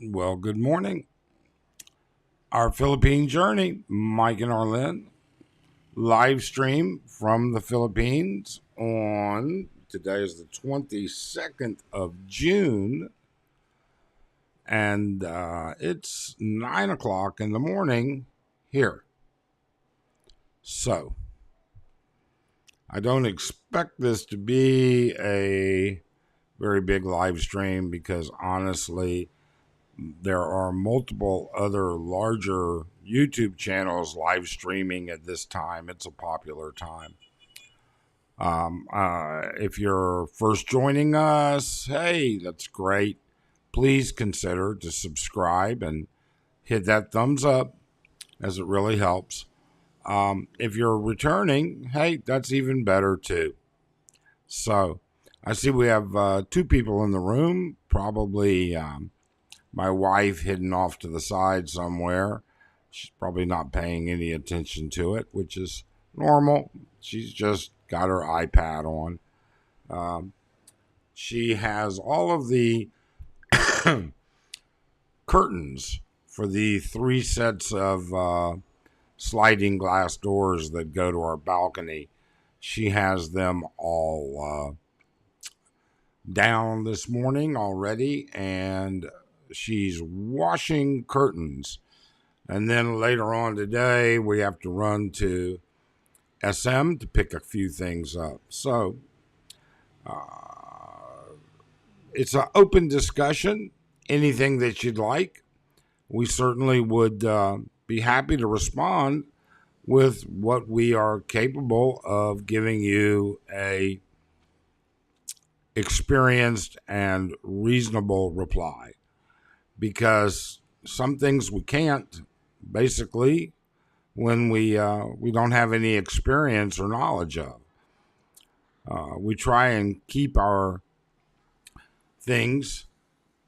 Well, good morning. Our Philippine journey, Mike and Arlen, live stream from the Philippines on today is the 22nd of June, and it's 9 o'clock in the morning here. So, I don't expect this to be a very big live stream because honestly, there are multiple other larger YouTube channels live streaming at this time. It's a popular time. If you're first joining us, hey, that's great. Please consider to subscribe and hit that thumbs up as it really helps. If you're returning, hey, that's even better too. So I see we have two people in the room, probably my wife hidden off to the side somewhere. She's probably not paying any attention to it, which is normal. She's just got her iPad on. Um, she has all of the curtains for the three sets of sliding glass doors that go to our balcony. She has them all down this morning already, and she's washing curtains. And then later on today, we have to run to SM to pick a few things up. So it's an open discussion. Anything that you'd like, we certainly would be happy to respond with what we are capable of giving you a experienced and reasonable reply. Because some things we can't, basically, when we don't have any experience or knowledge of. We try and keep our things,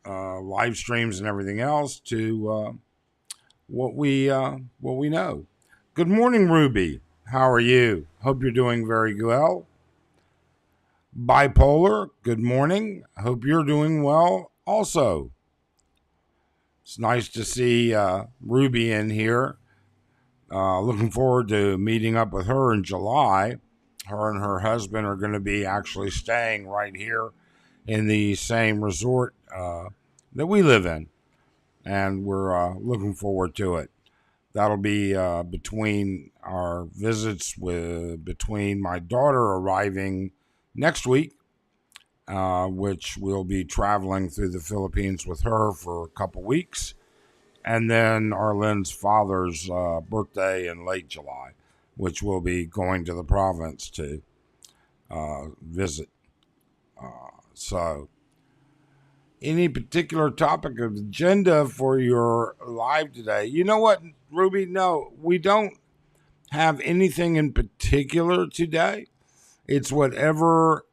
live streams and everything else, to what we know. Good morning, Ruby. How are you? Hope you're doing very well. Bipolar. Good morning. Hope you're doing well. Also, it's nice to see Ruby in here. Looking forward to meeting up with her in July. Her and her husband are going to be actually staying right here in the same resort that we live in, and we're looking forward to it. That'll be between our visits with between my daughter arriving next week, which we'll be traveling through the Philippines with her for a couple weeks, and then Arlen's father's birthday in late July, which we'll be going to the province to visit. So, any particular topic of agenda for your live today? You know what, Ruby? No, we don't have anything in particular today. It's whatever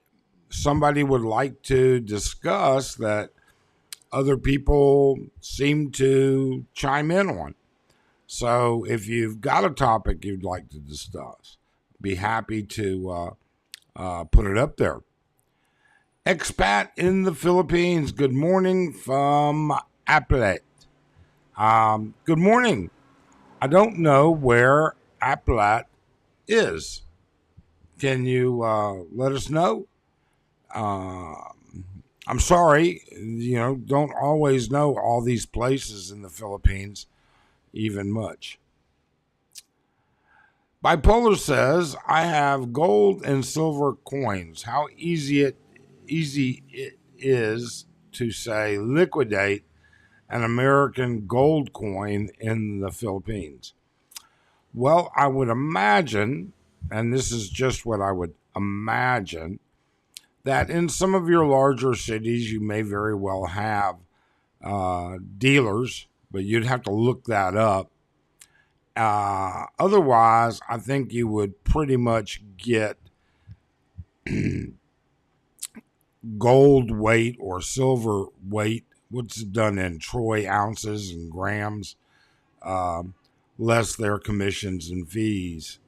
somebody would like to discuss that other people seem to chime in on. So if you've got a topic you'd like to discuss, be happy to put it up there. Expat in the Philippines. Good morning from Applet. Good morning. I don't know where Applet is. Can you let us know? Uh, I'm sorry, don't always know all these places in the Philippines, even much. Bipolar says, I have gold and silver coins. How easy it is to say liquidate an American gold coin in the Philippines. Well, I would imagine, and this is just what I would imagine, that in some of your larger cities you may very well have dealers, but you'd have to look that up. Otherwise, I think you would pretty much get gold weight or silver weight, what's done in troy ounces and grams, less their commissions and fees.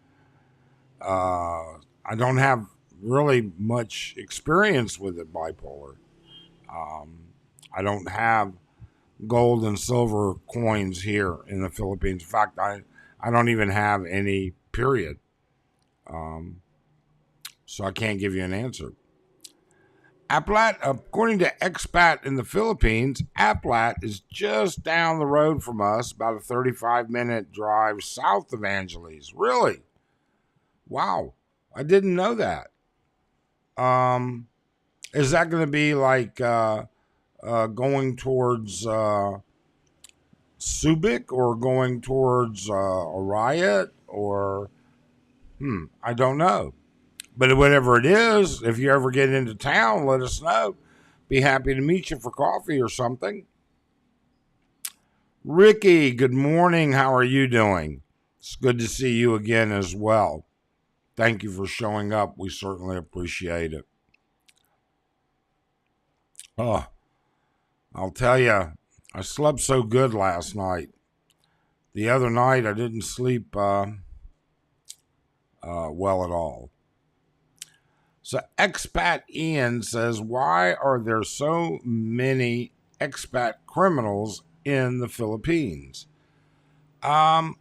I don't have really much experience with it, Bipolar. I don't have gold and silver coins here in the Philippines. In fact, I don't even have any, period. So I can't give you an answer. Aplat, according to Expat in the Philippines, Aplat is just down the road from us, about a 35-minute drive south of Angeles. Really? Wow. I didn't know that. Is that going to be like going towards Subic or going towards Arayat or I don't know. But whatever it is, if you ever get into town, let us know. Be happy to meet you for coffee or something. Ricky, good morning. How are you doing? It's good to see you again as well. Thank you for showing up. We certainly appreciate it. Oh, I'll tell you, I slept so good last night. The other night, I didn't sleep well at all. So Expat Ian says, why are there so many expat criminals in the Philippines? I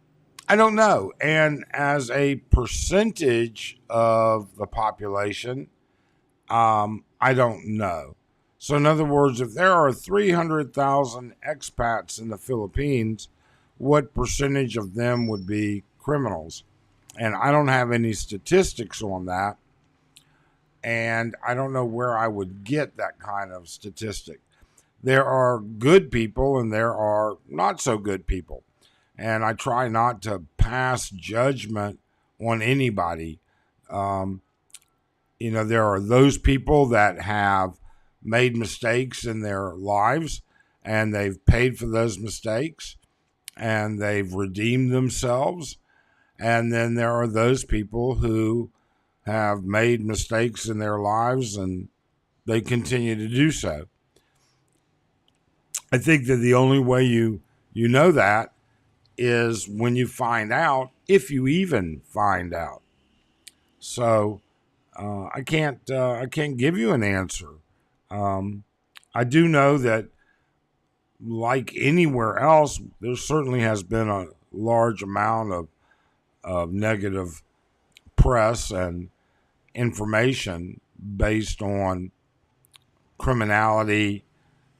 don't know. And as a percentage of the population, I don't know. So in other words, if there are 300,000 expats in the Philippines, what percentage of them would be criminals? And I don't have any statistics on that. And I don't know where I would get that kind of statistic. There are good people and there are not so good people. And I try not to pass judgment on anybody. There are those people that have made mistakes in their lives and they've paid for those mistakes and they've redeemed themselves. And then there are those people who have made mistakes in their lives and they continue to do so. I think that the only way you know that is when you find out, if you even find out. So I can't give you an answer. I do know that, like anywhere else, there certainly has been a large amount of negative press and information based on criminality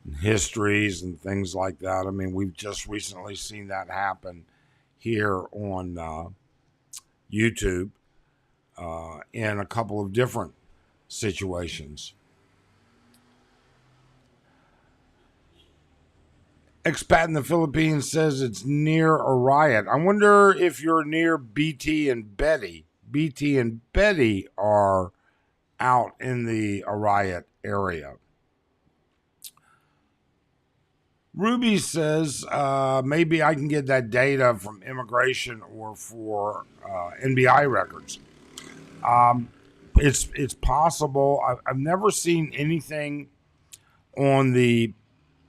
and histories and things like that. I mean, we've just recently seen that happen here on YouTube in a couple of different situations. Expat in the Philippines says it's near Arayat. I wonder if you're near BT and Betty. BT and Betty are out in the Arayat area. Ruby says maybe I can get that data from immigration or for NBI records. It's possible. I've never seen anything on the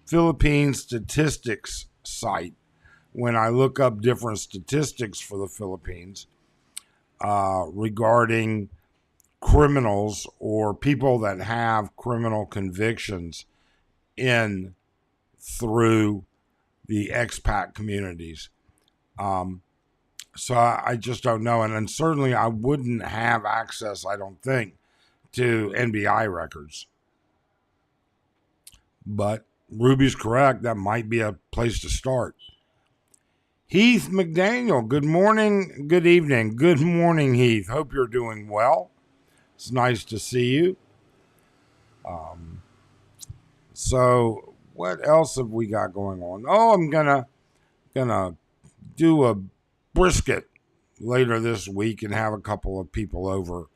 Philippine statistics site when I look up different statistics for the Philippines regarding criminals or people that have criminal convictions in through the expat communities. So I just don't know. And certainly I wouldn't have access, I don't think, to NBI records. But Ruby's correct. That might be a place to start. Heath McDaniel, good morning, good evening. Good morning, Heath. Hope you're doing well. It's nice to see you. So what else have we got going on? Oh, I'm gonna do a brisket later this week and have a couple of people over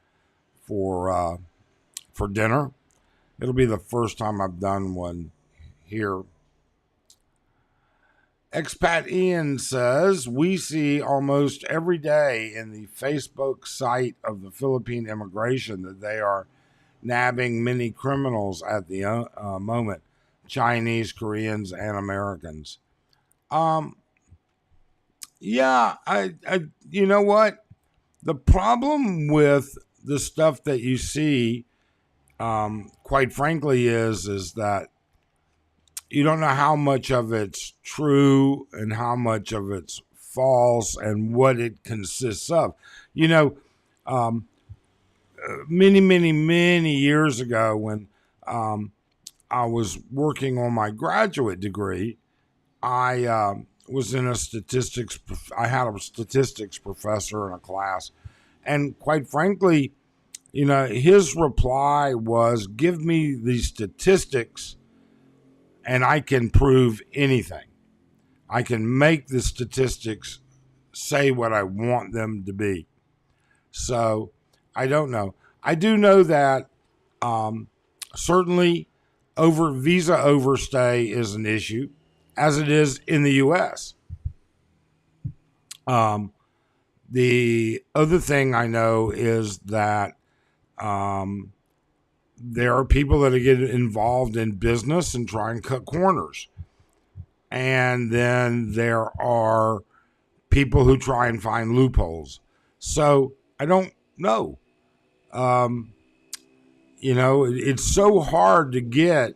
for dinner. It'll be the first time I've done one here. Expat Ian says, we see almost every day in the Facebook site of the Philippine immigration that they are nabbing many criminals at the moment, Chinese, Koreans, and Americans. Yeah, I you know what? The problem with the stuff that you see, quite frankly, is that you don't know how much of it's true and how much of it's false and what it consists of. You know, um, many, many, many years ago when um, I was working on my graduate degree, I was in a statistics. I had a statistics professor in a class, and quite frankly, his reply was, "Give me the statistics, and I can prove anything. I can make the statistics say what I want them to be." So I don't know. I do know that um, certainly visa overstay is an issue, as it is in the U.S. Um, the other thing I know is that um, there are people that get involved in business and try and cut corners. And then there are people who try and find loopholes. So I don't know. Um, it's so hard to get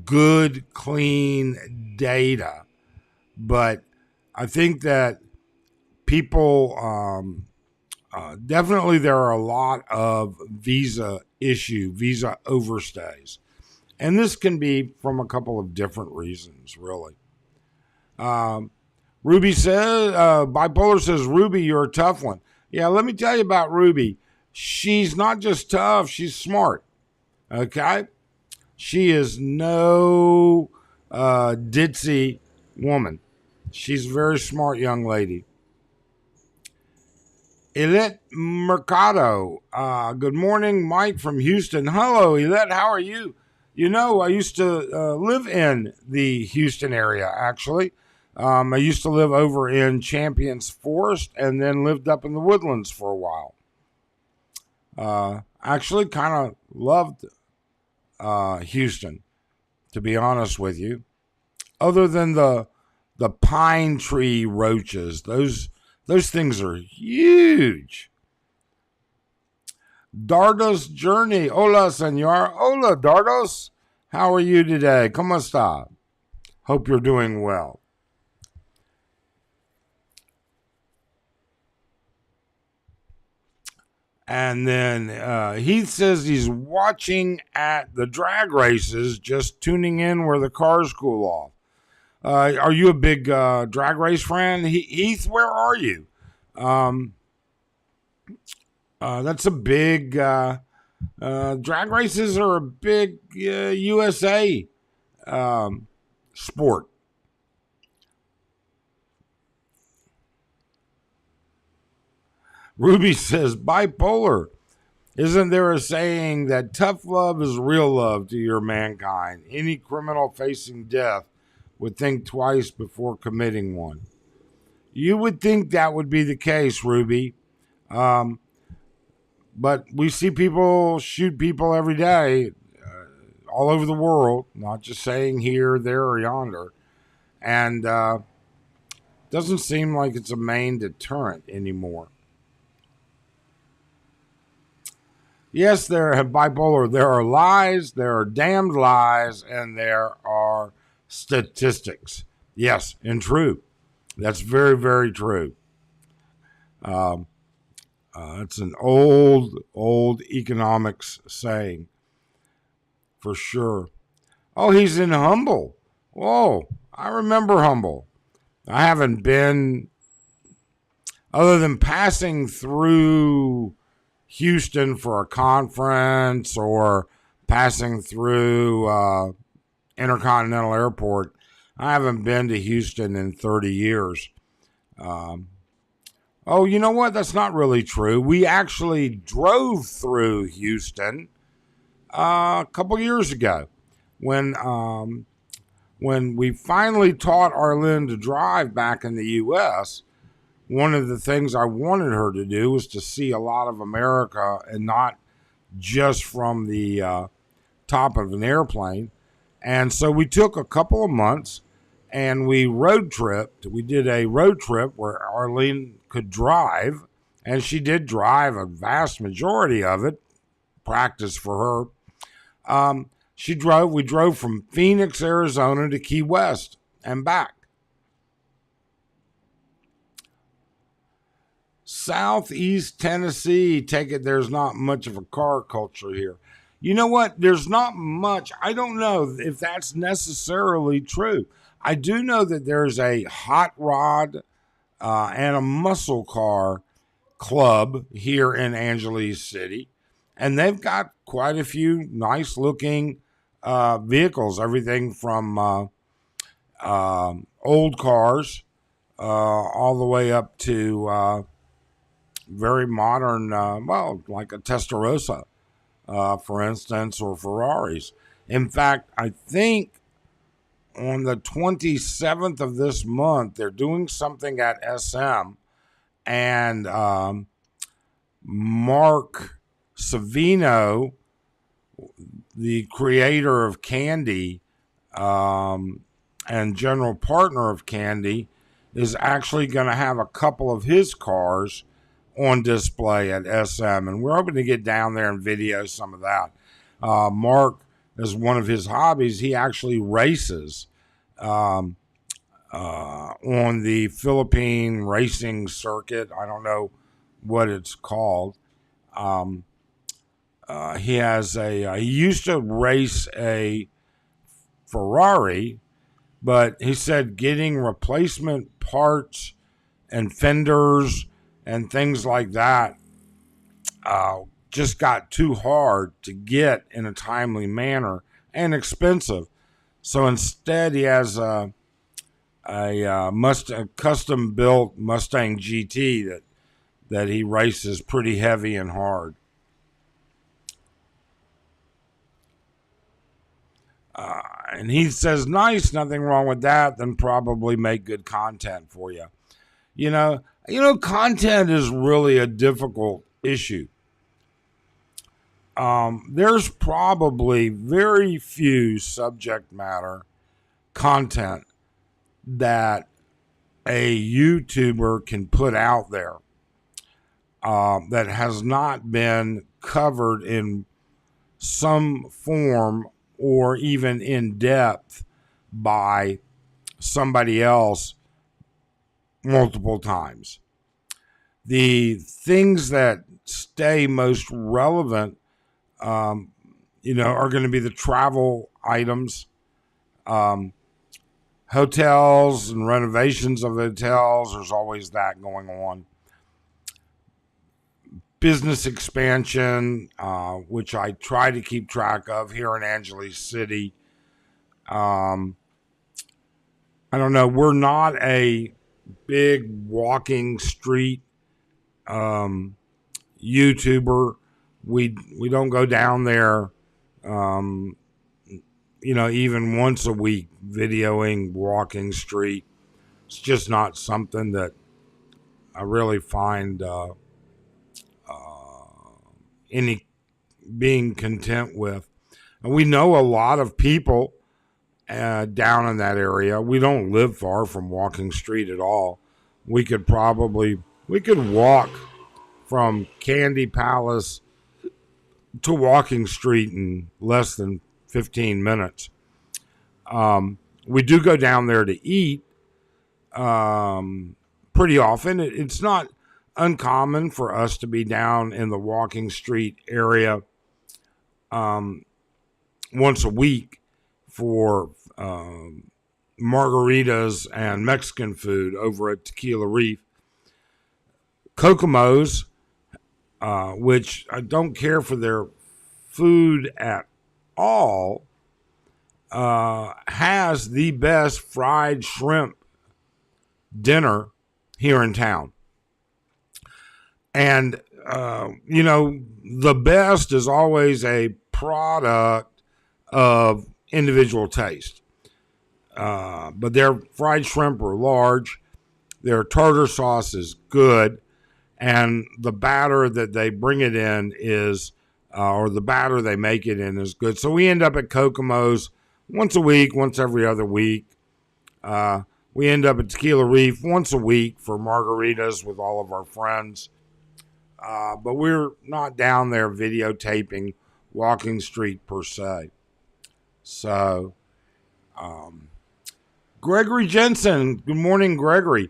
good, clean data. But I think that people, definitely there are a lot of visa overstays. And this can be from a couple of different reasons, really. Um, Ruby says, Bipolar says, Ruby, you're a tough one. Yeah, let me tell you about Ruby. She's not just tough, she's smart. Okay? She is no ditzy woman. She's a very smart young lady. Elet Mercado. Good morning, Mike from Houston. Hello, Elet. How are you? I used to live in the Houston area, actually. I used to live over in Champions Forest and then lived up in the Woodlands for a while. Actually, kind of loved Houston, to be honest with you. Other than the pine tree roaches, those things are huge. Dardos Journey. Hola, senor. Hola, Dardos. How are you today? ¿Cómo está? Hope you're doing well. And then Heath says he's watching at the drag races, just tuning in where the cars cool off. Are you a big drag race fan? Heath, where are you? That's a big drag races are a big USA sport. Ruby says, Bipolar. Isn't there a saying that tough love is real love to your mankind? Any criminal facing death would think twice before committing one. You would think that would be the case, Ruby. But we see people shoot people every day all over the world, not just saying here, there, or yonder. And doesn't seem like it's a main deterrent anymore. Yes, there are Bipolar. There are lies, there are damned lies, and there are statistics. Yes, and true. That's very, very true. It's an old economics saying, for sure. Oh, he's in Humble. Whoa, I remember Humble. I haven't been, other than passing through Houston for a conference or passing through Intercontinental Airport. I haven't been to Houston in 30 years. Oh, you know what? That's not really true. We actually drove through Houston a couple years ago when we finally taught Arlene to drive back in the U.S. One of the things I wanted her to do was to see a lot of America and not just from the top of an airplane. And so we took a couple of months and we road tripped. We did a road trip where Arlene could drive, and she did drive a vast majority of it, practice for her. We drove from Phoenix, Arizona to Key West and back. Southeast Tennessee, take it there's not much of a car culture here. You know what? There's not much. I don't know if that's necessarily true. I do know that there's a hot rod and a muscle car club here in Angeles City, and they've got quite a few nice looking vehicles, everything from old cars all the way up to very modern, like a Testarossa, for instance, or Ferraris. In fact, I think on the 27th of this month, they're doing something at SM, and Mark Savino, the creator of Candy and general partner of Candy, is actually going to have a couple of his cars on display at SM, and we're hoping to get down there and video some of that. Mark, as one of his hobbies, he actually races on the Philippine racing circuit. I don't know what it's called. He used to race a Ferrari, but he said getting replacement parts and fenders and things like that just got too hard to get in a timely manner and expensive. So instead, he has a custom built Mustang GT that he races pretty heavy and hard. And he says, nice, nothing wrong with that. Then probably make good content for you. You know, content is really a difficult issue. There's probably very few subject matter content that a YouTuber can put out there that has not been covered in some form or even in depth by somebody else multiple times. The things that stay most relevant, are going to be the travel items, hotels and renovations of hotels. There's always that going on. Business expansion, which I try to keep track of here in Angeles City. I don't know. We're not a big walking street YouTuber. We don't go down there, even once a week videoing walking street. It's just not something that I really find any being content with. And we know a lot of people down in that area. We don't live far from Walking Street at all. We could walk from Candy Palace to Walking Street in less than 15 minutes. We do go down there to eat pretty often. It's not uncommon for us to be down in the Walking Street area once a week for margaritas and Mexican food over at Tequila Reef. Kokomo's, which I don't care for their food at all, has the best fried shrimp dinner here in town. And, the best is always a product of individual taste. But their fried shrimp are large. Their tartar sauce is good. And the batter that they bring it in is, or the batter they make it in is good. So we end up at Kokomo's once a week, once every other week. We end up at Tequila Reef once a week for margaritas with all of our friends. But we're not down there videotaping Walking Street per se. So, Gregory Jensen, good morning, Gregory.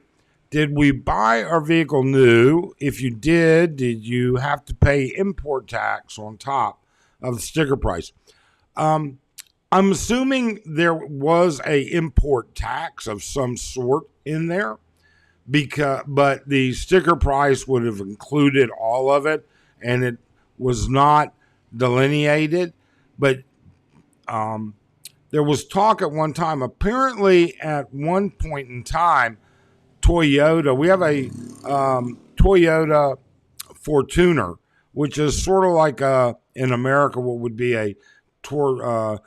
Did we buy our vehicle new? If you did you have to pay import tax on top of the sticker price? I'm assuming there was a import tax of some sort in there, but the sticker price would have included all of it, and it was not delineated. But there was talk at one time. Apparently, at one point in time, Toyota. We have a Toyota Fortuner, which is sort of like in America what would be a Toyota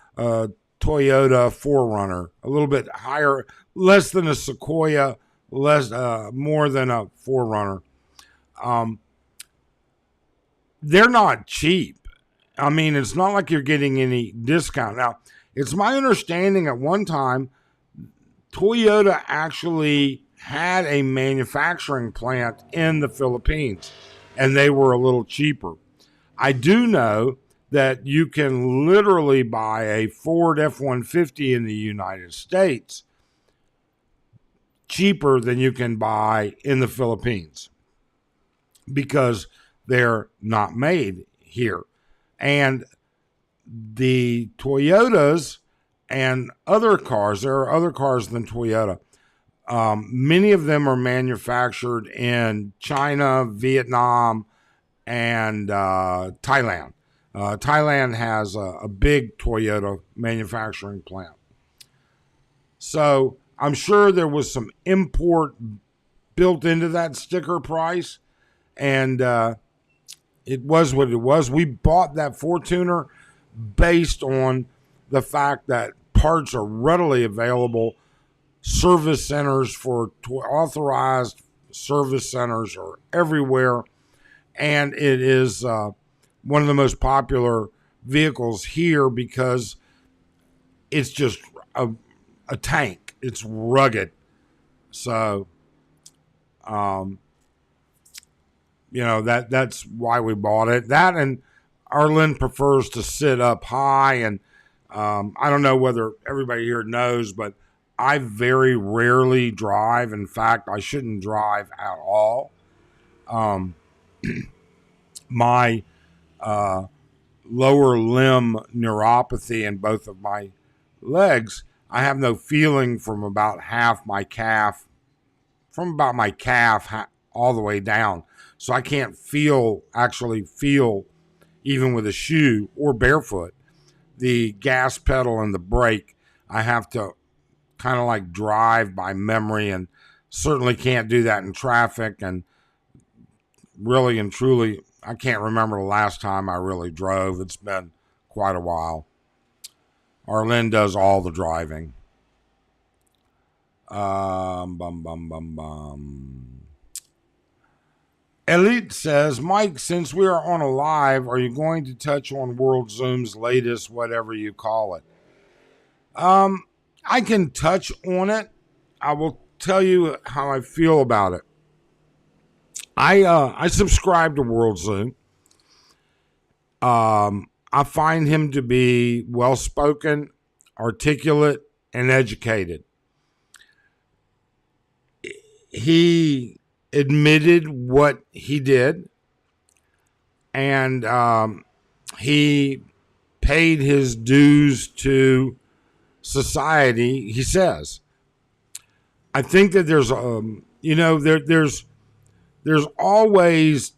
4Runner, a little bit higher, less than a Sequoia, less more than a 4Runner. They're not cheap. I mean, it's not like you're getting any discount. Now, it's my understanding at one time Toyota actually had a manufacturing plant in the Philippines, and they were a little cheaper. I do know that you can literally buy a Ford F-150 in the United States cheaper than you can buy in the Philippines because they're not made here. And the Toyotas and other cars, there are other cars than Toyota. Many of them are manufactured in China, Vietnam, and Thailand. Thailand has a big Toyota manufacturing plant. So I'm sure there was some import built into that sticker price, and it was what it was. We bought that Fortuner based on the fact that parts are readily available. Service centers for authorized service centers are everywhere, and it is one of the most popular vehicles here because it's just a tank. It's rugged. So, that's why we bought it. That, and Arlen prefers to sit up high, and I don't know whether everybody here knows, but I very rarely drive. In fact, I shouldn't drive at all. My lower limb neuropathy in both of my legs, I have no feeling from about my calf all the way down. So I can't actually feel, even with a shoe or barefoot, the gas pedal and the brake. I have to kind of like drive by memory, and certainly can't do that in traffic. And really and truly, I can't remember the last time I really drove. It's been quite a while. Arlen does all the driving. Elite says, Mike, since we are on a live, are you going to touch on World Zoom's latest, whatever you call it? I can touch on it. I will tell you how I feel about it. I subscribe to World Zoom. I find him to be well-spoken, articulate, and educated. He admitted what he did, and he paid his dues to society, he says. I think that there's there's always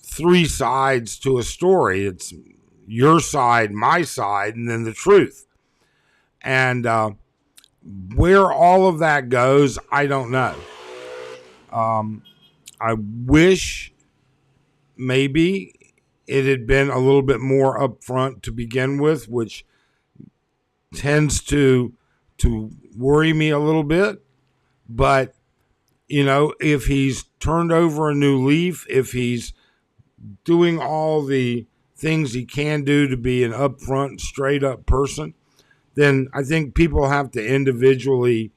three sides to a story. It's your side, my side, and then the truth. And where all of that goes, I don't know. I wish maybe it had been a little bit more upfront to begin with, which tends to worry me a little bit. But, if he's turned over a new leaf, if he's doing all the things he can do to be an upfront, straight up person, then I think people have to individually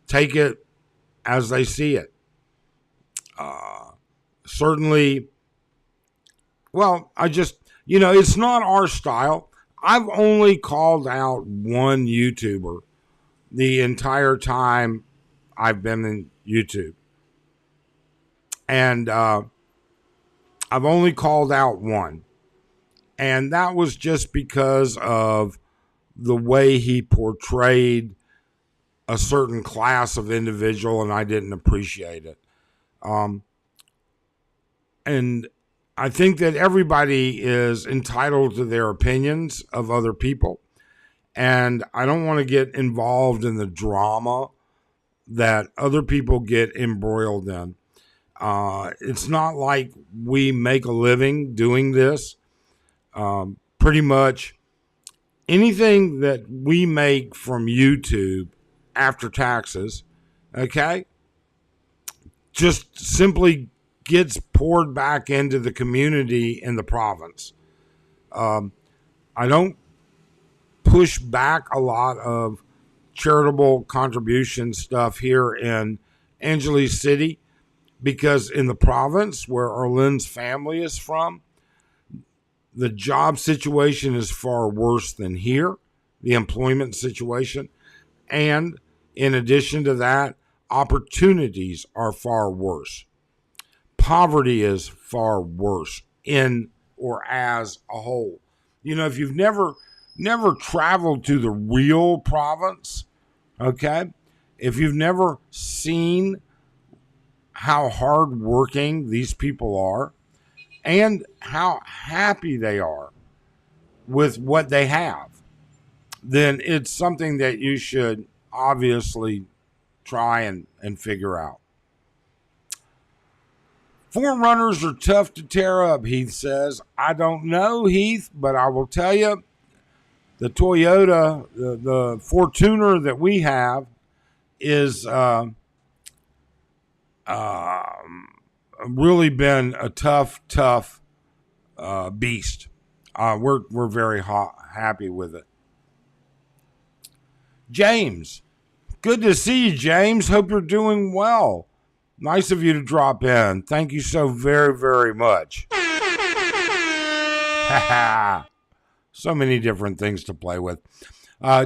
take it as they see it. Certainly, well, It's not our style. I've only called out one YouTuber the entire time I've been in YouTube. And I've only called out one. And that was just because of the way he portrayed a certain class of individual, and I didn't appreciate it. And I think that everybody is entitled to their opinions of other people. And I don't want to get involved in the drama that other people get embroiled in. It's not like we make a living doing this. Pretty much anything that we make from YouTube after taxes, okay, just simply gets poured back into the community in the province. I don't push back a lot of charitable contribution stuff here in Angeles City because in the province where Arlene's family is from, the job situation is far worse than here, the employment situation. And in addition to that, opportunities are far worse. Poverty is far worse in or as a whole. If you've never traveled to the real province, okay, if you've never seen how hardworking these people are and how happy they are with what they have, then it's something that you should obviously try and figure out. Forerunners are tough to tear up, Heath says. I don't know, Heath, but I will tell you, the Toyota, the Fortuner that we have is really been a tough beast. We're very happy with it. James, good to see you, James. Hope you're doing well. Nice of you to drop in. Thank you so very, very much. So many different things to play with.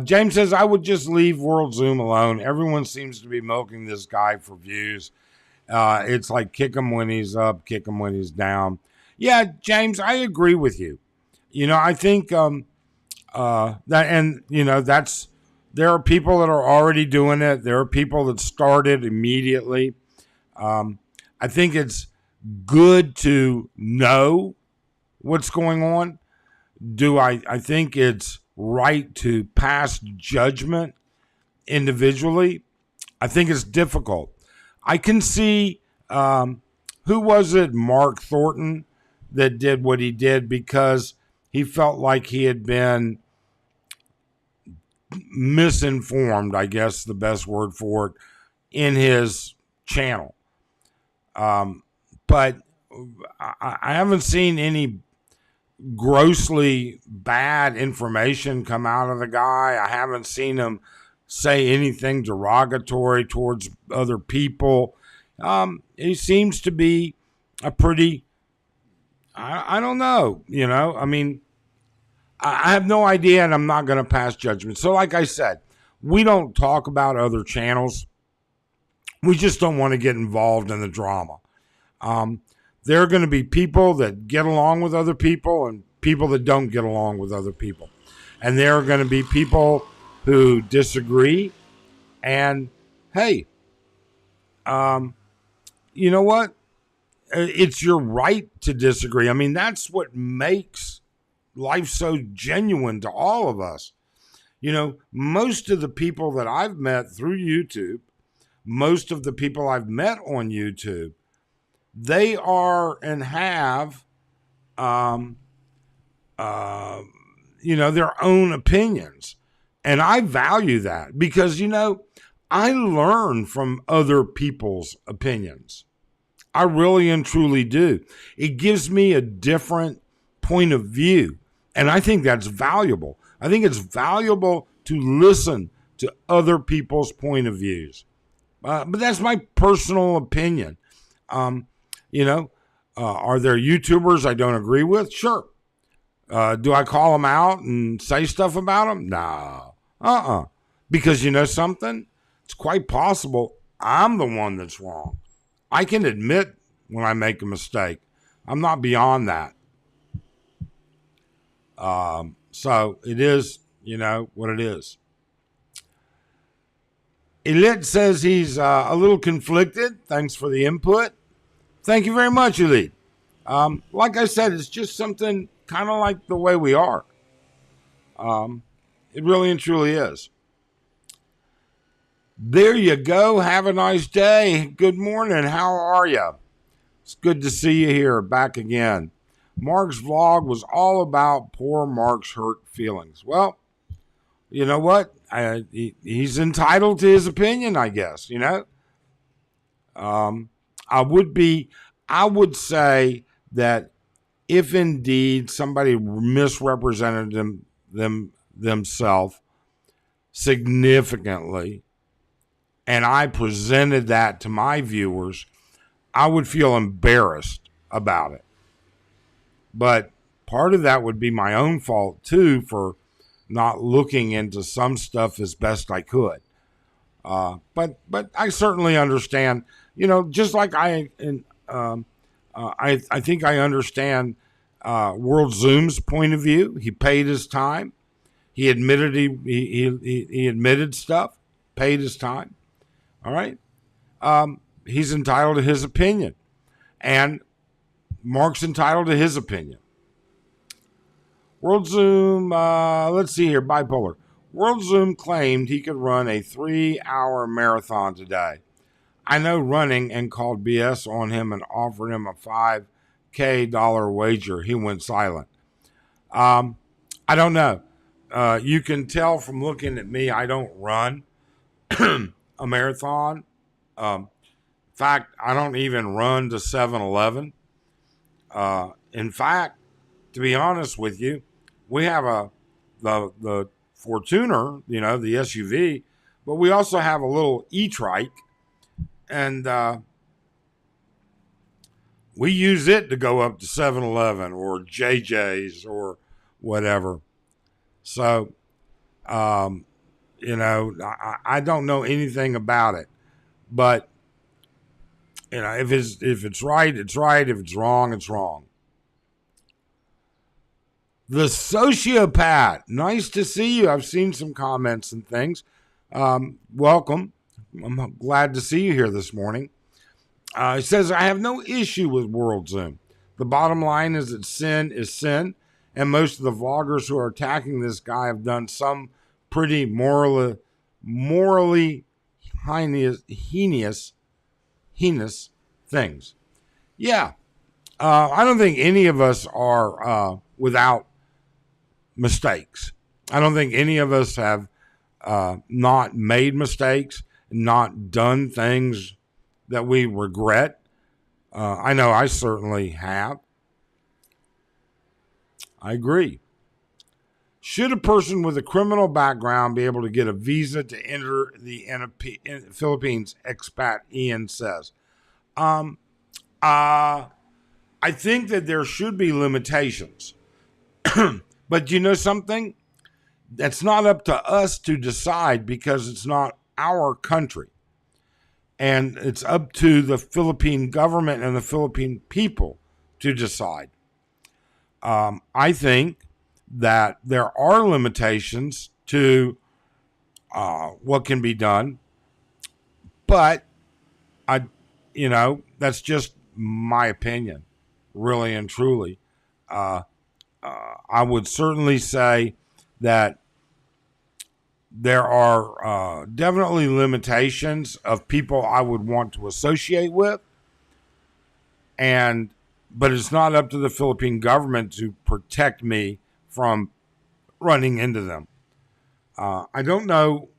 James says, I would just leave World Zoom alone. Everyone seems to be milking this guy for views. It's like kick him when he's up, kick him when he's down. Yeah, James, I agree with you. I think that's there are people that are already doing it. There are people that started immediately. I think it's good to know what's going on. I think it's right to pass judgment individually? I think it's difficult. I can see, who was it, Mark Thornton, that did what he did because he felt like he had been misinformed, I guess the best word for it, in his channel. But I haven't seen any grossly bad information come out of the guy. I haven't seen him say anything derogatory towards other people. He seems to be a pretty, I don't know, I mean, I have no idea, and I'm not going to pass judgment. So like I said, we don't talk about other channels. We just don't want to get involved in the drama. There are going to be people that get along with other people and people that don't get along with other people. And there are going to be people who disagree. And, hey, you know what? It's your right to disagree. I mean, that's what makes life so genuine to all of us. Most of the people that I've met through YouTube, most of the people I've met on YouTube, they are and have, their own opinions. And I value that because, I learn from other people's opinions. I really and truly do. It gives me a different point of view. And I think that's valuable. I think it's valuable to listen to other people's point of views. But that's my personal opinion. Are there YouTubers I don't agree with? Sure. Do I call them out and say stuff about them? No. Because you know something? It's quite possible I'm the one that's wrong. I can admit when I make a mistake. I'm not beyond that. So it is, what it is. Elit says he's a little conflicted. Thanks for the input. Thank you very much, Elit. Like I said, it's just something kind of like the way we are. It really and truly is. There you go. Have a nice day. Good morning. How are you? It's good to see you here, back again. Mark's vlog was all about poor Mark's hurt feelings. Well, you know what? He's entitled to his opinion, I guess, I would say that if indeed somebody misrepresented themselves significantly, and I presented that to my viewers, I would feel embarrassed about it. But part of that would be my own fault too, for not looking into some stuff as best I could. But I certainly understand, just like I think I understand World Zoom's point of view. He paid his time. He admitted he admitted stuff, paid his time. All right. He's entitled to his opinion, and Mark's entitled to his opinion. World Zoom, let's see here, bipolar. World Zoom claimed he could run a 3-hour marathon today. I know running and called BS on him and offered him a $5,000 wager. He went silent. I don't know. You can tell from looking at me, I don't run a marathon. In fact, I don't even run to 7-Eleven. In fact, to be honest with you, we have the Fortuner, the SUV, but we also have a little e-trike, and we use it to go up to 7-Eleven or JJ's or whatever. So, I don't know anything about it, but if it's right, it's right. If it's wrong, it's wrong. The sociopath. Nice to see you. I've seen some comments and things. Welcome. I'm glad to see you here this morning. It says, I have no issue with World Zoom. The bottom line is that sin is sin, and most of the vloggers who are attacking this guy have done some pretty morally heinous things. Yeah. I don't think any of us are without mistakes. I don't think any of us have not made mistakes, not done things that we regret. I know I certainly have. I agree. Should a person with a criminal background be able to get a visa to enter the Philippines? Expat Ian says. I think that there should be limitations. But you know something? That's not up to us to decide, because it's not our country. And it's up to the Philippine government and the Philippine people to decide. I think that there are limitations to what can be done. But that's just my opinion, really and truly. I would certainly say that there are definitely limitations of people I would want to associate with, but it's not up to the Philippine government to protect me from running into them. I don't know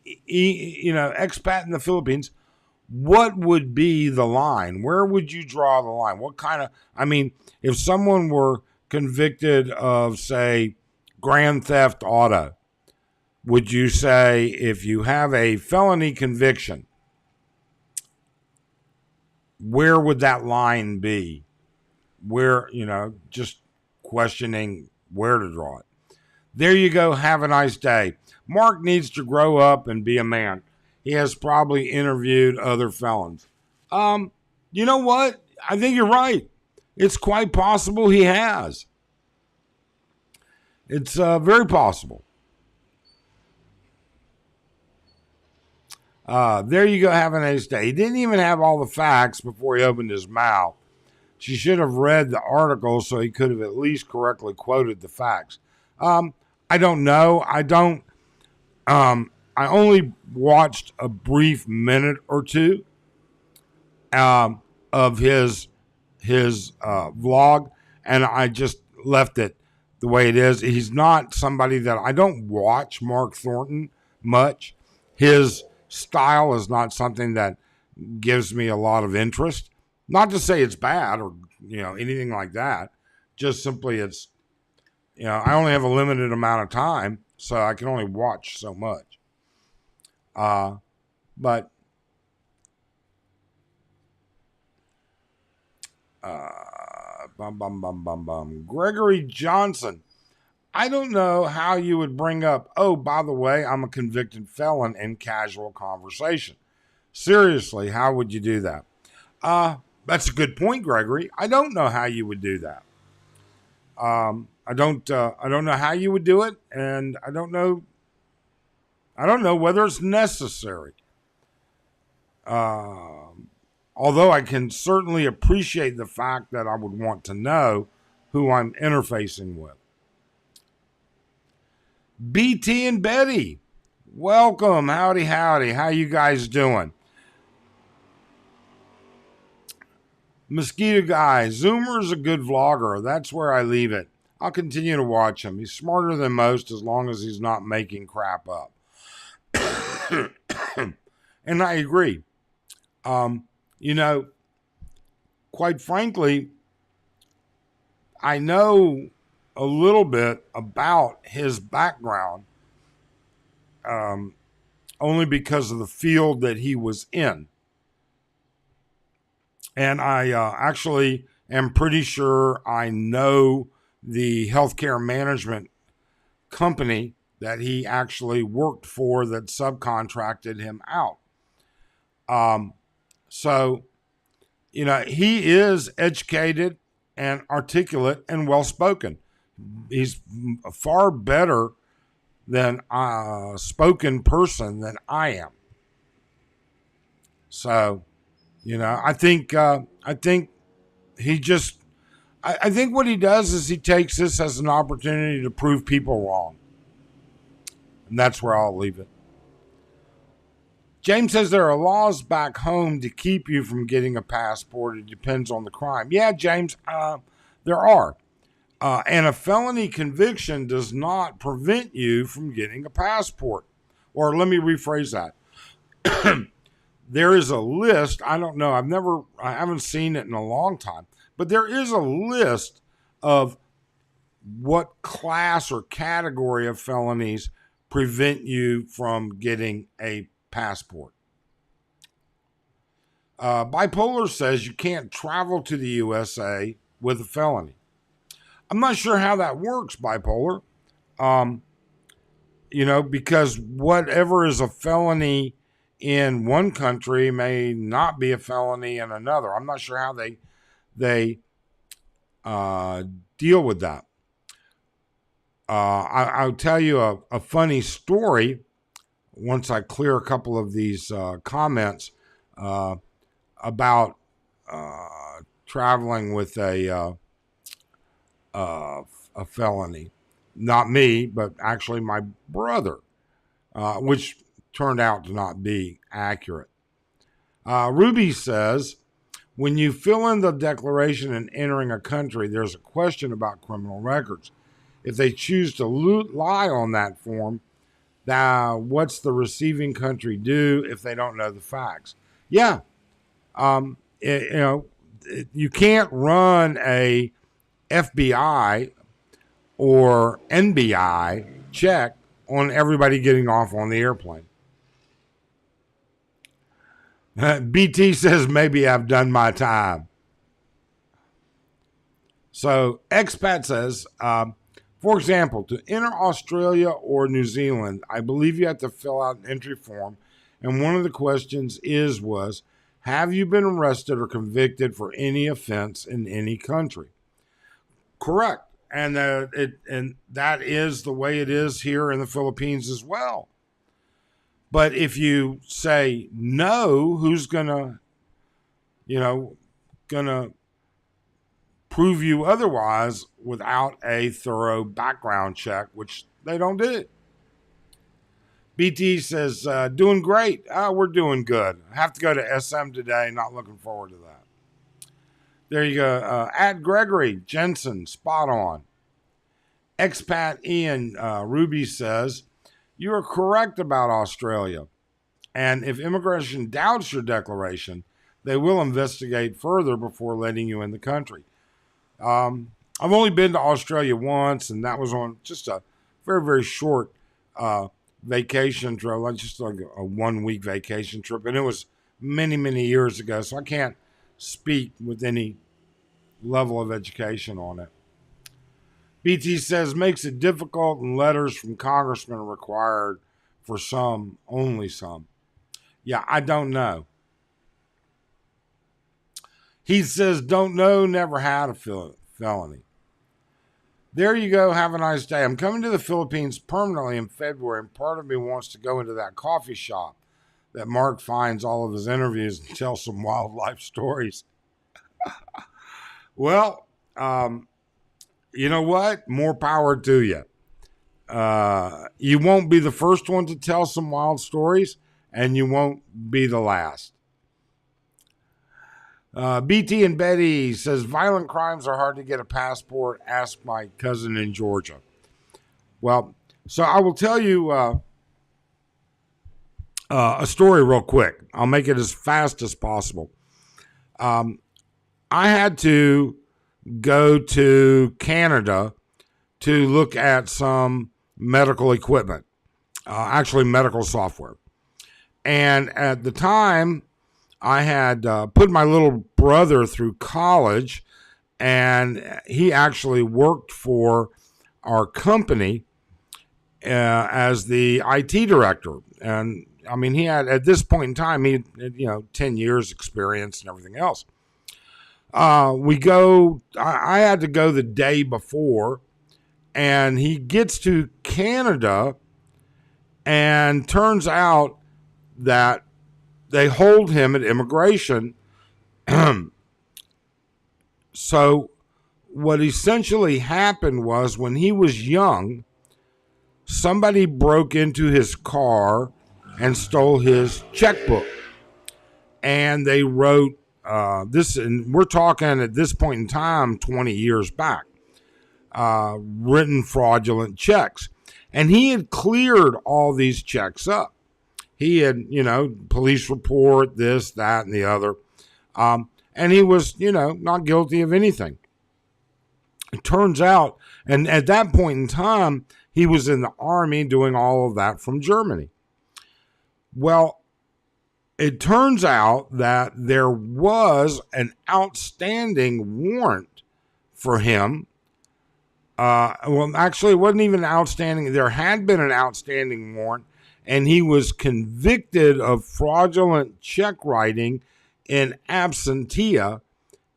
expat in the Philippines, what would be the line? Where would you draw the line? What kind of, if someone were convicted of, say, grand theft auto, would you say if you have a felony conviction, where would that line be? Where, just questioning where to draw it. There you go. Have a nice day. Mark needs to grow up and be a man. He has probably interviewed other felons. You know what? I think you're right. It's quite possible he has. It's very possible. There you go. Have a nice day. He didn't even have all the facts before he opened his mouth. She should have read the article so he could have at least correctly quoted the facts. I don't know. I only watched a brief minute or two of his vlog, and I just left it the way it is. He's not somebody that I don't watch Mark Thornton much. His style is not something that gives me a lot of interest. Not to say it's bad or anything like that. Just simply it's I only have a limited amount of time, so I can only watch so much. But Gregory Johnson. I don't know how you would bring up, oh, by the way, I'm a convicted felon in casual conversation. Seriously, how would you do that? That's a good point, Gregory. I don't know how you would do that. I don't know how you would do it, and I don't know whether it's necessary. Although I can certainly appreciate the fact that I would want to know who I'm interfacing with. BT and Betty, welcome. Howdy, howdy. How you guys doing? Mosquito Guy, Zoomer's a good vlogger. That's where I leave it. I'll continue to watch him. He's smarter than most as long as he's not making crap up. And I agree. Quite frankly, I know a little bit about his background only because of the field that he was in. And I actually am pretty sure I know the healthcare management company that he actually worked for that subcontracted him out. So, he is educated and articulate and well-spoken. He's a far better than a spoken person than I am. So, I think he just, I think what he does is he takes this as an opportunity to prove people wrong. And that's where I'll leave it. James says there are laws back home to keep you from getting a passport. It depends on the crime. Yeah, James, there are. And a felony conviction does not prevent you from getting a passport. Or let me rephrase that. There is a list. I don't know. I haven't seen it in a long time. But there is a list of what class or category of felonies prevent you from getting a passport. Bipolar says you can't travel to the USA with a felony. I'm not sure how that works, Bipolar. Because whatever is a felony in one country may not be a felony in another. I'm not sure how they deal with that. I'll tell you a funny story once I clear a couple of these comments about traveling with a felony. Not me, but actually my brother, which turned out to not be accurate. Ruby says, when you fill in the declaration and entering a country, there's a question about criminal records. If they choose to lie on that form, now what's the receiving country do if they don't know the facts? Yeah. You can't run a FBI or NBI check on everybody getting off on the airplane. BT says, maybe I've done my time. So expat says, for example, to enter Australia or New Zealand, I believe you have to fill out an entry form. And one of the questions was, have you been arrested or convicted for any offense in any country? Correct. And that is the way it is here in the Philippines as well. But if you say no, who's gonna prove you otherwise without a thorough background check, which they don't do? BT says, doing great. We're doing good. I have to go to SM today. Not looking forward to that. There you go. At Gregory Jensen, spot on. Expat Ian Ruby says, you are correct about Australia. And if immigration doubts your declaration, they will investigate further before letting you in the country. I've only been to Australia once, and that was on just a very, very short vacation trip, just like a 1 week vacation trip. And it was many, many years ago, so I can't speak with any level of education on it. BT says, makes it difficult and letters from congressmen are required for some, only some. Yeah, I don't know. He says, don't know, never had a felony. There you go. Have a nice day. I'm coming to the Philippines permanently in February, and part of me wants to go into that coffee shop that Mark finds all of his interviews and tell some wildlife stories. Well, you know what? More power to you. You won't be the first one to tell some wild stories, and you won't be the last. BT and Betty says, violent crimes are hard to get a passport. Ask my cousin in Georgia. Well, so I will tell you a story real quick. I'll make it as fast as possible. I had to go to Canada to look at some medical equipment, actually medical software. And at the time, I had put my little brother through college, and he actually worked for our company as the IT director. And I mean, he had, at this point in time, he had, 10 years experience and everything else. I had to go the day before, and he gets to Canada, and turns out that they hold him at immigration. So what essentially happened was, when he was young, somebody broke into his car and stole his checkbook. And they wrote this, and we're talking at this point in time, 20 years back, written fraudulent checks. And he had cleared all these checks up. He had, police report, this, that, and the other. And he was, not guilty of anything. It turns out, and at that point in time, he was in the army doing all of that from Germany. Well, it turns out that there was an outstanding warrant for him. Well, actually, it wasn't even outstanding. There had been an outstanding warrant, and he was convicted of fraudulent check writing in absentia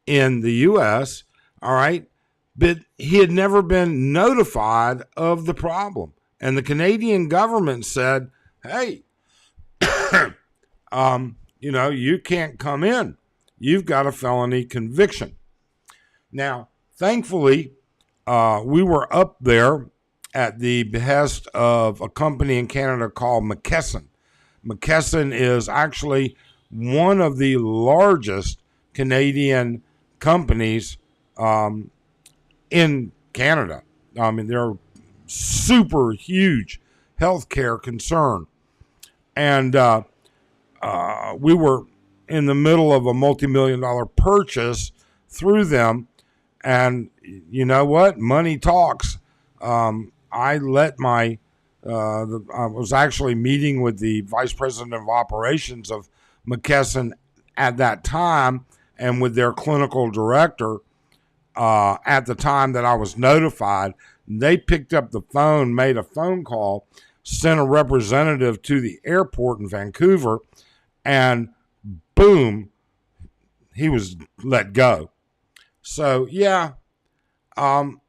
in the U.S., all right? But he had never been notified of the problem. And the Canadian government said, hey, you can't come in. You've got a felony conviction. Now, thankfully, we were up there at the behest of a company in Canada called McKesson. McKesson is actually one of the largest Canadian companies in Canada. I mean, they're a super huge healthcare concern. And we were in the middle of a multi-million-dollar purchase through them. And you know what? Money talks. I was actually meeting with the vice president of operations of McKesson at that time, and with their clinical director. at the time that I was notified. They picked up the phone, made a phone call, sent a representative to the airport in Vancouver, and boom, he was let go. So, yeah, um,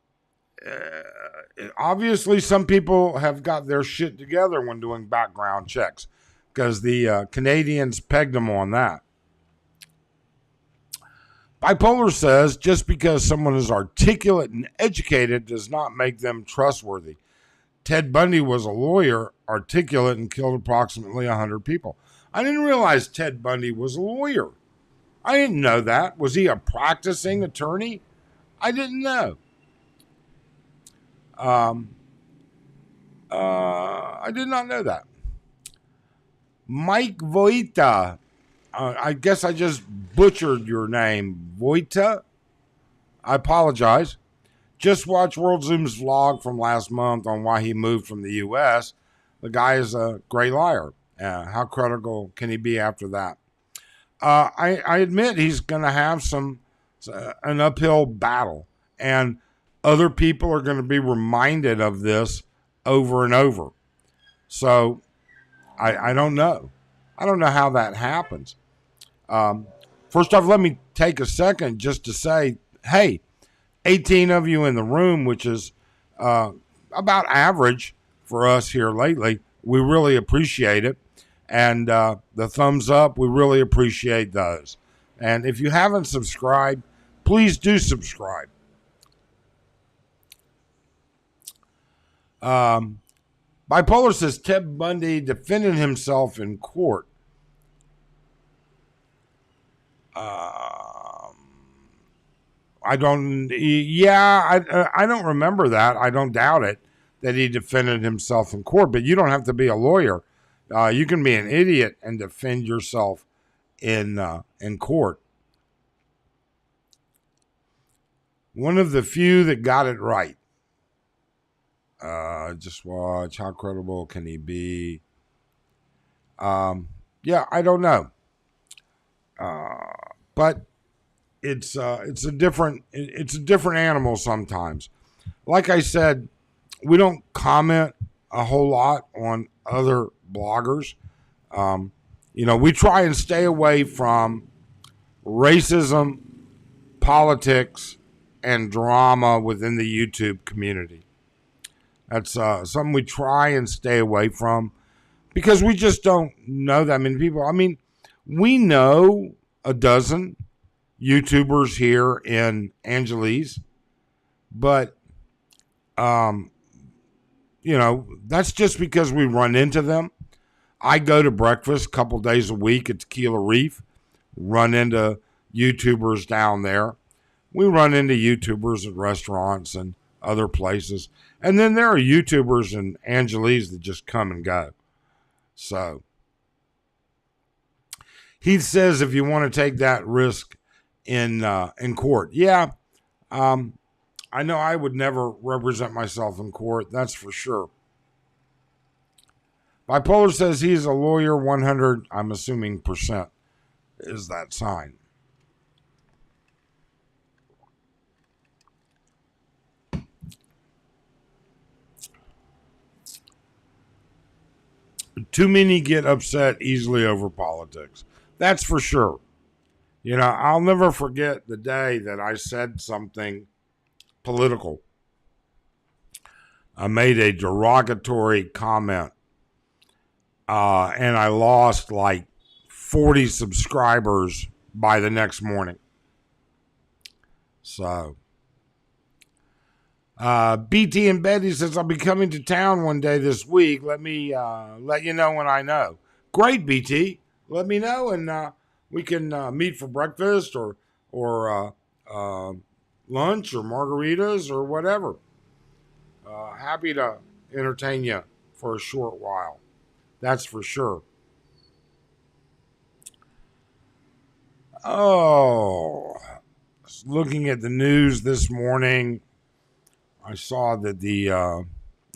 obviously some people have got their shit together when doing background checks because the Canadians pegged them on that. Bipolar says just because someone is articulate and educated does not make them trustworthy. Ted Bundy was a lawyer, articulate, and killed approximately 100 people. I didn't realize Ted Bundy was a lawyer. I didn't know that. Was he a practicing attorney? I didn't know. I did not know that. Mike Voita. I guess I just butchered your name. Voita? I apologize. Just watch World Zoom's vlog from last month on why he moved from the U.S. The guy is a great liar. How credible can he be after that? I admit he's going to have an uphill battle. And other people are going to be reminded of this over and over. So I don't know. I don't know how that happens. First off, let me take a second just to say, hey, 18 of you in the room, which is about average for us here lately. We really appreciate it. And the thumbs up, we really appreciate those. And if you haven't subscribed, please do subscribe. Bipolar says Ted Bundy defended himself in court. I don't remember that. I don't doubt it that he defended himself in court, but you don't have to be a lawyer. You can be an idiot and defend yourself in court. One of the few that got it right. Just watch. How credible can he be? Yeah, I don't know. But it's a different animal sometimes. Like I said, we don't comment a whole lot on other bloggers. We try and stay away from racism, politics, and drama within the YouTube community. That's something we try and stay away from because we just don't know that many people. I mean, we know a dozen YouTubers here in Angeles, but, that's just because we run into them. I go to breakfast a couple days a week at Tequila Reef, run into YouTubers down there. We run into YouTubers at restaurants and other places. And then there are YouTubers in Angeles that just come and go. So he says if you want to take that risk in court. Yeah, I know I would never represent myself in court. That's for sure. Bipolar says he's a lawyer 100, I'm assuming percent is that sign. Too many get upset easily over politics. That's for sure. I'll never forget the day that I said something political. I made a derogatory comment, and I lost like 40 subscribers by the next morning. So, BT and Betty says, I'll be coming to town one day this week. Let me let you know when I know. Great, BT. Let me know, and we can meet for breakfast or lunch or margaritas or whatever. Happy to entertain you for a short while. That's for sure. Oh, looking at the news this morning, I saw that the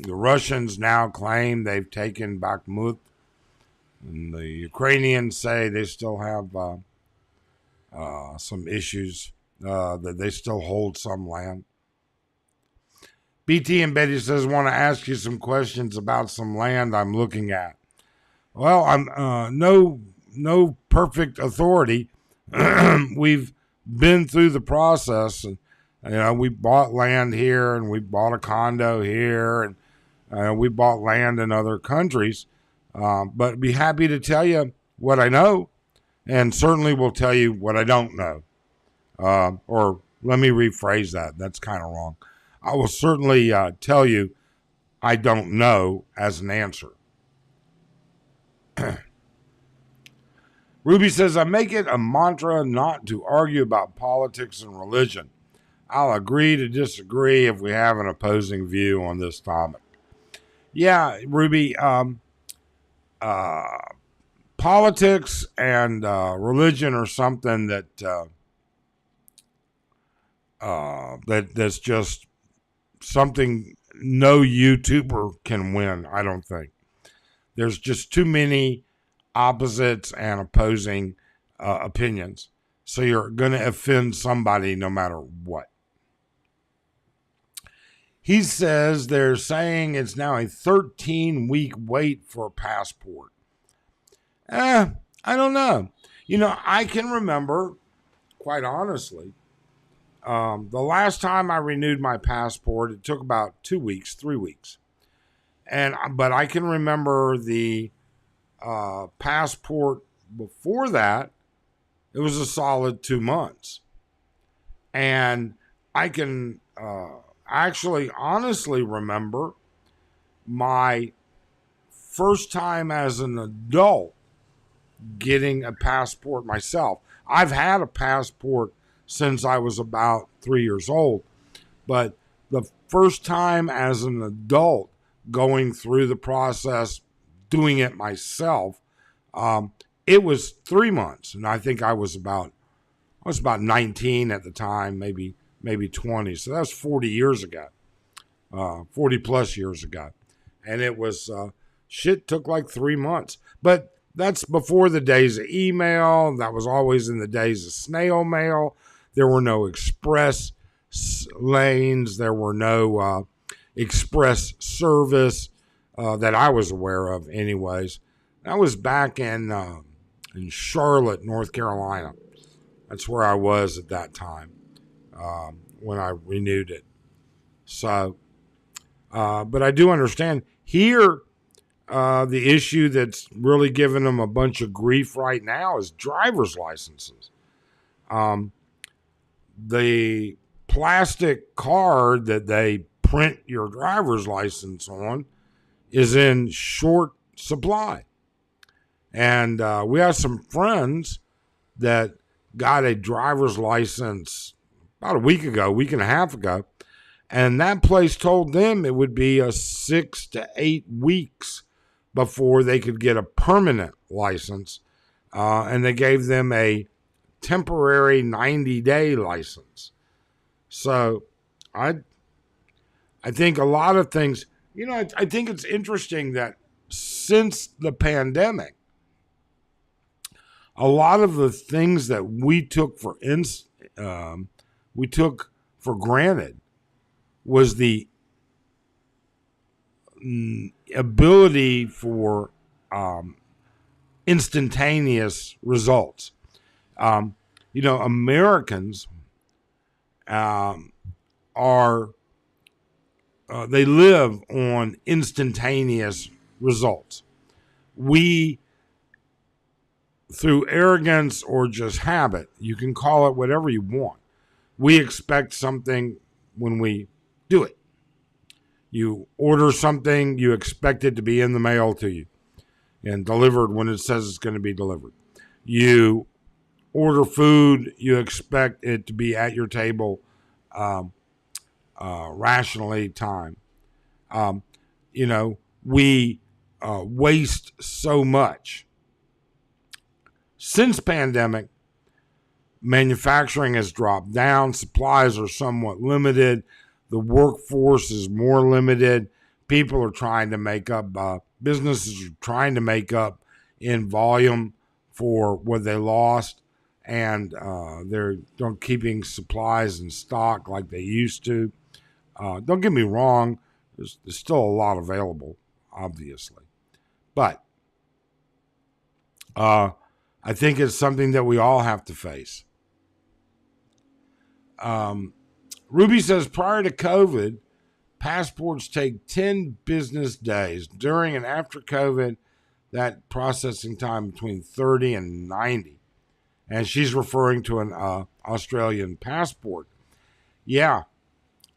Russians now claim they've taken Bakhmut, and the Ukrainians say they still have some issues that they still hold some land. BT and Betty says, want to ask you some questions about some land I'm looking at. Well, I'm no perfect authority. We've been through the process, and we bought land here, and we bought a condo here, and we bought land in other countries. But be happy to tell you what I know, and certainly will tell you what I don't know. Or let me rephrase that. That's kind of wrong. I will certainly tell you I don't know as an answer. Ruby says, I make it a mantra not to argue about politics and religion. I'll agree to disagree if we have an opposing view on this topic. Yeah, Ruby, politics and religion are something that's just something no YouTuber can win, I don't think. There's just too many opposites and opposing opinions. So you're going to offend somebody no matter what. He says they're saying it's now a 13-week wait for a passport. I don't know. I can remember, quite honestly, the last time I renewed my passport, it took about 2 weeks, 3 weeks. But I can remember the passport before that, it was a solid 2 months. And I can actually honestly remember my first time as an adult getting a passport myself. I've had a passport since I was about 3 years old, but the first time as an adult going through the process, doing it myself, it was 3 months, and I think I was about 19 at the time, maybe 20. So that was 40 years ago, 40 plus years ago, and it was shit took like 3 months, but that's before the days of email. That was always in the days of snail mail. There were no express lanes. There were no express service that I was aware of anyways. That was back in Charlotte, North Carolina. That's where I was at that time when I renewed it. So, but I do understand here, the issue that's really giving them a bunch of grief right now is driver's licenses. The plastic card that they print your driver's license on is in short supply. And we have some friends that got a driver's license about a week and a half ago. And that place told them it would be 6 to 8 weeks before they could get a permanent license. And they gave them a temporary 90-day license. So I think a lot of things, I think it's interesting that since the pandemic, a lot of the things that we took for granted was the ability for instantaneous results. Americans they live on instantaneous results. We, through arrogance or just habit, you can call it whatever you want, we expect something when we do it. You order something, you expect it to be in the mail to you and delivered when it says it's going to be delivered. You order food, you expect it to be at your table rationally timed. We waste so much. Since pandemic, manufacturing has dropped down. Supplies are somewhat limited. The workforce is more limited. People are trying to make up, businesses are trying to make up in volume for what they lost. and they're don't keeping supplies in stock like they used to. Don't get me wrong, there's still a lot available, obviously, but I think it's something that we all have to face. Ruby says prior to COVID, passports take 10 business days. During and after COVID, that processing time between 30 and 90. And she's referring to an Australian passport. Yeah.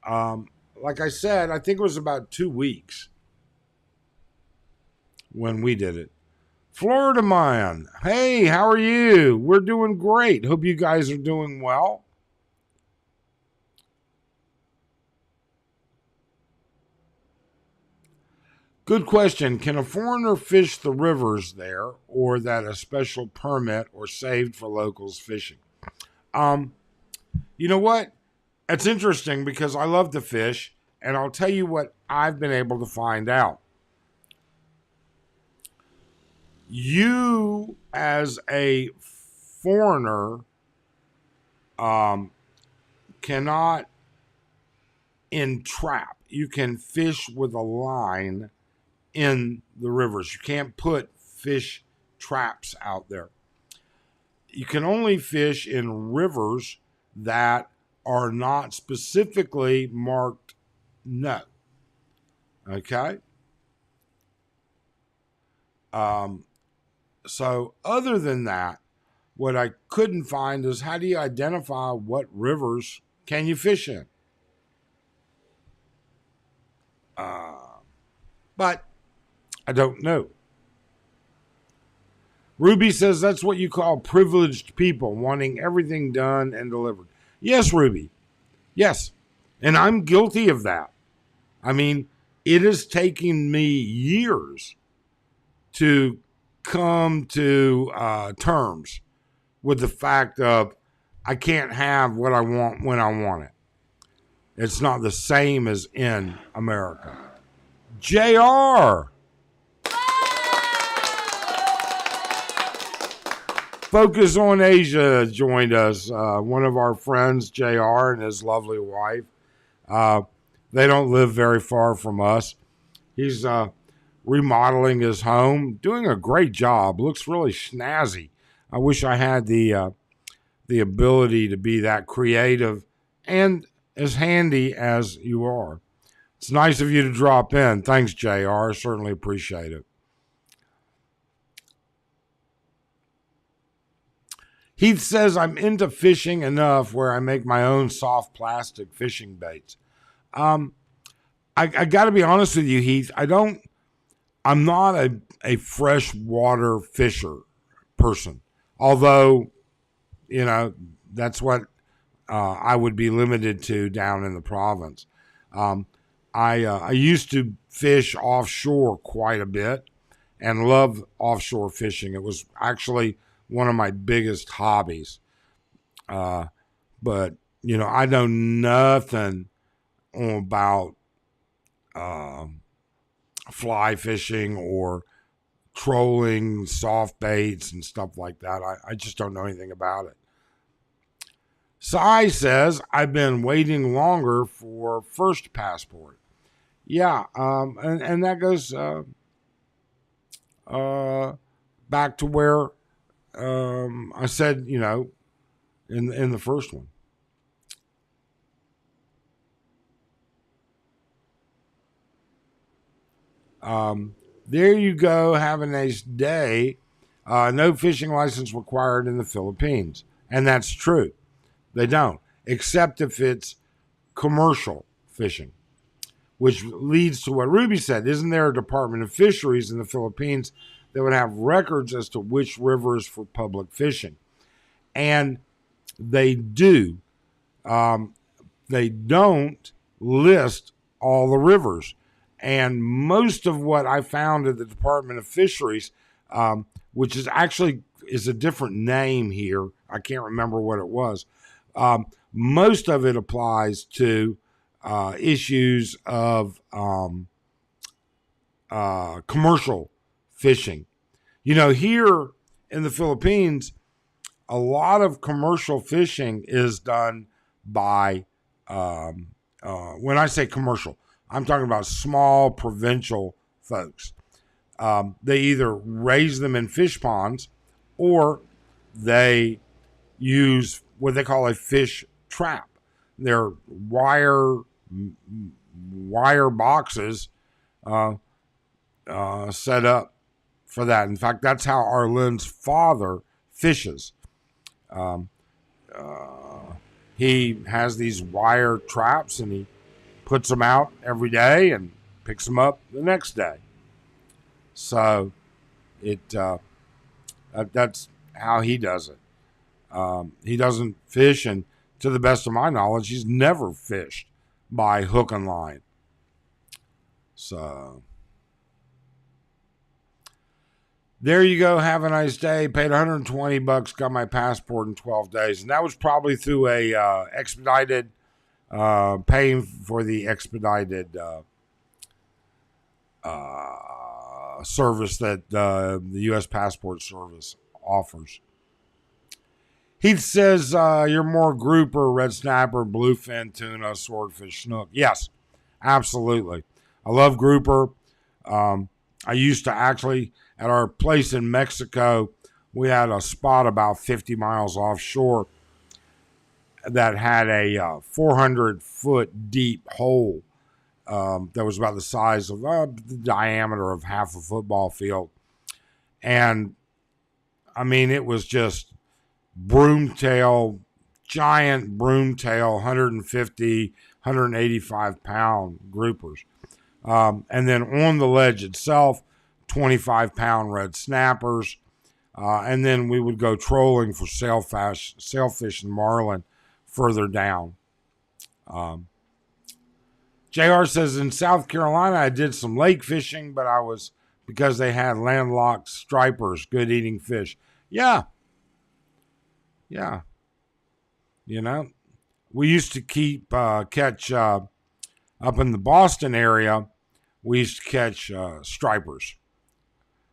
Like I said, I think it was about 2 weeks when we did it. Florida Man, hey, how are you? We're doing great. Hope you guys are doing well. Good question. Can a foreigner fish the rivers there, or that a special permit or saved for locals fishing? Um, you know what? It's interesting because I love to fish, and I'll tell you what I've been able to find out. You, as a foreigner, um, cannot entrap. You can fish with a line in the rivers. You can't put fish traps out there. You can only fish in rivers that are not specifically marked no. Okay? So, other than that, what I couldn't find is how do you identify what rivers can you fish in? But I don't know. Ruby says that's what you call privileged people wanting everything done and delivered. Yes, Ruby. Yes. And I'm guilty of that. I mean, it is taking me years to come to terms with the fact of I can't have what I want when I want it. It's not the same as in America. JR. Focus on Asia joined us. One of our friends, JR, and his lovely wife. They don't live very far from us. He's remodeling his home, doing a great job. Looks really snazzy. I wish I had the ability to be that creative and as handy as you are. It's nice of you to drop in. Thanks, JR. Certainly appreciate it. Heath says I'm into fishing enough where I make my own soft plastic fishing baits. I got to be honest with you, Heath. I'm not a freshwater fisher person. Although, that's what I would be limited to down in the province. I used to fish offshore quite a bit and love offshore fishing. It was actually one of my biggest hobbies. But, I know nothing about fly fishing or trolling soft baits and stuff like that. I just don't know anything about it. Sai says, I've been waiting longer for first passport. Yeah, and that goes back to where I said, in the first one. There you go. Have a nice day. No fishing license required in the Philippines. And that's true. They don't, except if it's commercial fishing, which leads to what Ruby said. Isn't there a Department of Fisheries in the Philippines that would have records as to which rivers for public fishing? And they do. They don't list all the rivers. And most of what I found at the Department of Fisheries, which is actually is a different name here. I can't remember what it was. Most of it applies to issues of commercial fishing. Here in the Philippines, a lot of commercial fishing is done by, when I say commercial, I'm talking about small provincial folks. They either raise them in fish ponds or they use what they call a fish trap. They're wire boxes set up for that. In fact, that's how Arlen's father fishes. He has these wire traps and he puts them out every day and picks them up the next day. So that's how he does it. He doesn't fish, and to the best of my knowledge, he's never fished by hook and line. So there you go. Have a nice day. Paid $120, got my passport in 12 days. And that was probably through a expedited, paying for the expedited service that the U.S. Passport Service offers. He says you're more grouper, red snapper, bluefin, tuna, swordfish, snook. Yes, absolutely. I love grouper. I used to actually, at our place in Mexico, we had a spot about 50 miles offshore that had a 400-foot deep hole that was about the size of the diameter of half a football field. And, I mean, it was just broomtail, giant broomtail, 150, 185-pound groupers. And then on the ledge itself, 25-pound red snappers. And then we would go trolling for sailfish and marlin further down. JR says, in South Carolina, I did some lake fishing, but because they had landlocked stripers, good eating fish. Yeah. You know, we used to catch up in the Boston area. We used to catch stripers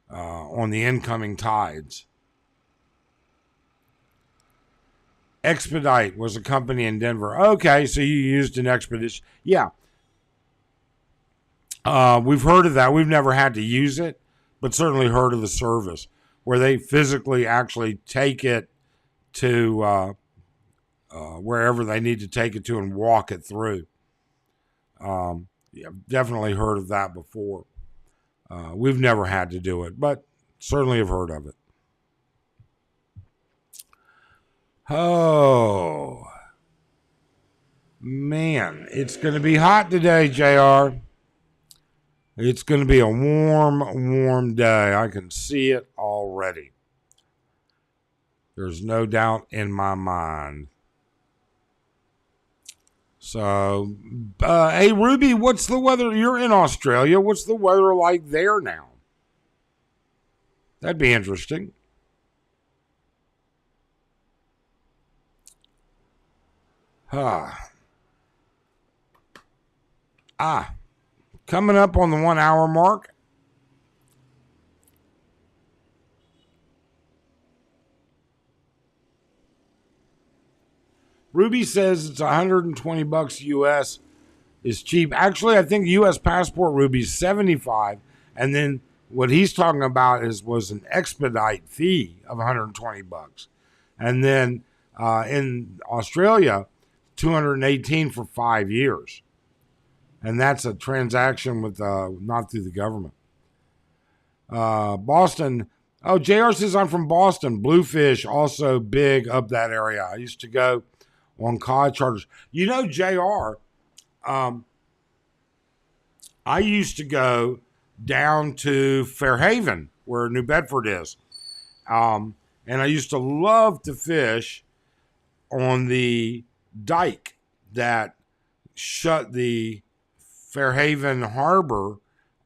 on the incoming tides. Expedite was a company in Denver. Okay, so you used an expedition. Yeah. We've heard of that. We've never had to use it, but certainly heard of the service where they physically actually take it to wherever they need to take it to and walk it through. Yeah, definitely heard of that before. We've never had to do it, but certainly have heard of it. Oh, man, it's going to be hot today, JR. It's going to be a warm day. I can see it already. There's no doubt in my mind. So, hey, Ruby, what's the weather? You're in Australia. What's the weather like there now? That'd be interesting. Coming up on the 1 hour mark. Ruby says it's $120 US is cheap. Actually, I think US passport, Ruby's $75, and then what he's talking about was an expedite fee of $120, and then in Australia, $218 for 5 years, and that's a transaction with not through the government. Boston. Oh, JR says I'm from Boston. Bluefish also big up that area. I used to go on cod charters. You know, JR, I used to go down to Fairhaven, where New Bedford is. And I used to love to fish on the dike that shut the Fairhaven Harbor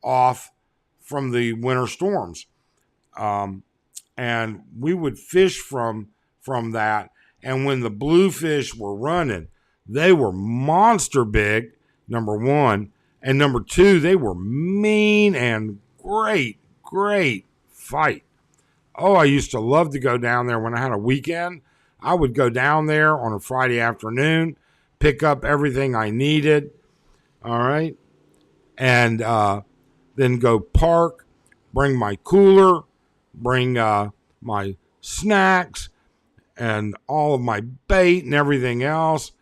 off from the winter storms. And we would fish from that. And when the bluefish were running, they were monster big, number one. And number two, they were mean and great fight. Oh, I used to love to go down there when I had a weekend. I would go down there on a Friday afternoon, pick up everything I needed, all right, and then go park, bring my cooler, bring my snacks and all of my bait and everything else.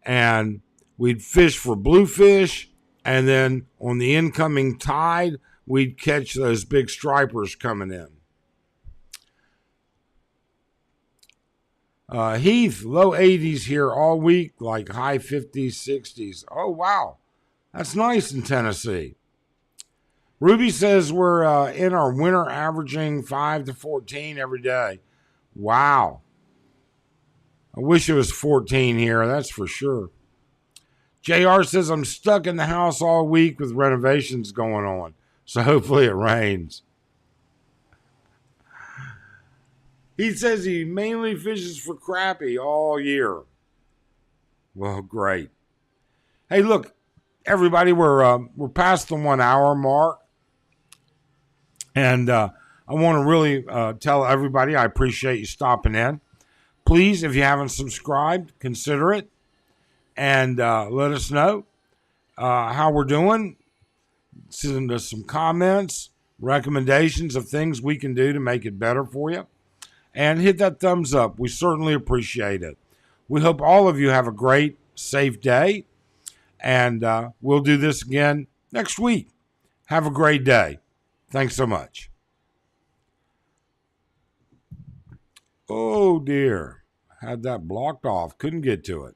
And we'd fish for bluefish. And then on the incoming tide, we'd catch those big stripers coming in. Heath, low 80s here all week, like high 50s, 60s. Oh, wow. That's nice in Tennessee. Ruby says we're in our winter averaging 5 to 14 every day. Wow. I wish it was 14 here, that's for sure. JR says I'm stuck in the house all week with renovations going on, so hopefully it rains. He says he mainly fishes for crappie all year. Well, great. Hey, look, everybody, we're past the 1 hour mark, and I want to really tell everybody I appreciate you stopping in. Please, if you haven't subscribed, consider it, and let us know how we're doing. Send us some comments, recommendations of things we can do to make it better for you. And hit that thumbs up. We certainly appreciate it. We hope all of you have a great, safe day. And we'll do this again next week. Have a great day. Thanks so much. Oh, dear. Had that blocked off. Couldn't get to it.